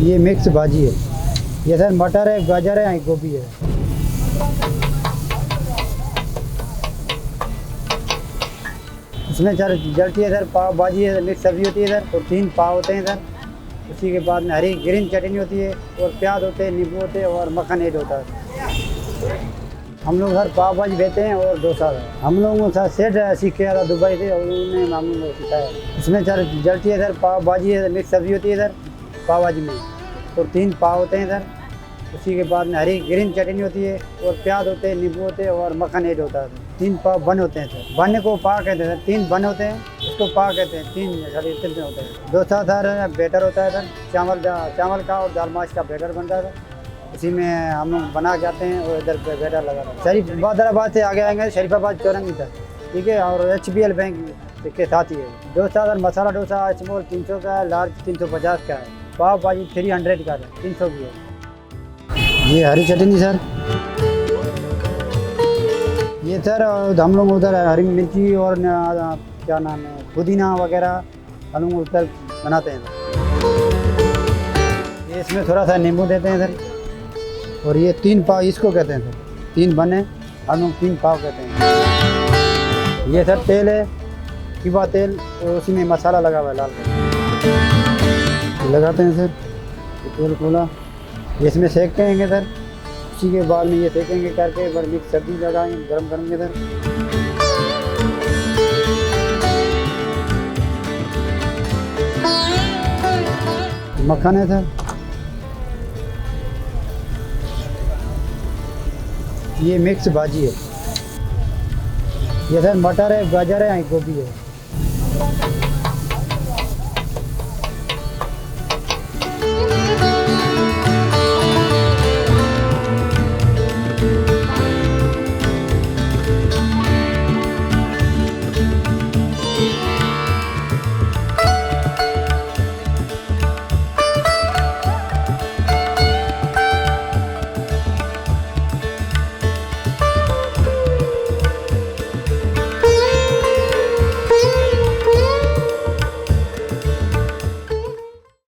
ये मिक्स भाजी है। ये सर मटर है, गाजर है, गोभी है। इसमें सर जलती है सर पाव भाजी है, मिक्स सब्जी होती है सर, और 3 पाव होते हैं सर। उसी के बाद में हरी ग्रीन चटनी होती है, और प्याज होते हैं, नींबू होते हैं, और मक्खन ऐड होता है। हम लोग सर पाव भाजी देते हैं और डोसा है। हम लोगों का सेट सीख के आया दुबई से, और उन्होंने हम लोगों को सिखाया। इसमें सर जलती है सर पाव भाजी है, मिक्स सब्जी होती है सर पाव भाजी में, और 3 पाव होते हैं सर। उसी के बाद में हरी ग्रीन चटनी होती है, और प्याज होते हैं, नींबू होते हैं, और मक्खन ऐड होता है। 3 पाव बन होते हैं सर। बन को पा कहते हैं सर, 3 बन होते हैं, उसको पा कहते हैं। 3 सर होते हैं। डोसा सर बैटर होता है सर, चावल का और दाल माश का बैटर बनता है सर। उसी में हम लोग बना के आते हैं, और इधर पे बैटर लगा था। हैदराबाद से आगे आएंगे शरीफाबाद चौरंगी तक, ठीक है, और HBL बैंक के साथ ही है। डोसा सर मसाला डोसा स्मॉल 300 का है, लार्ज 350 का है। पाव भाजी 300 का है, 300 की है। ये हरी चटनी सर, ये सर हम लोग उधर हरी मिर्ची और क्या नाम है पुदीना वगैरह हम लोग उधर बनाते हैं। ये इसमें थोड़ा सा नींबू देते हैं सर। और ये 3 पाव इसको कहते हैं सर, 3 बने हम लोग 3 पाव कहते हैं। ये सर तेल है, किवा तेल, और उसी में मसाला लगा हुआ है लाल कलर लगाते हैं सर। तेल खोला, इसमें सेकते हैं सर। उसी के बाद में ये सेकेंगे करके एक बार मिक्स सब्जी लगाएंगे, गरम करेंगे सर। मक्खन है सर, ये मिक्स भाजी है। ये सर मटर है, गाजर है, गोभी है।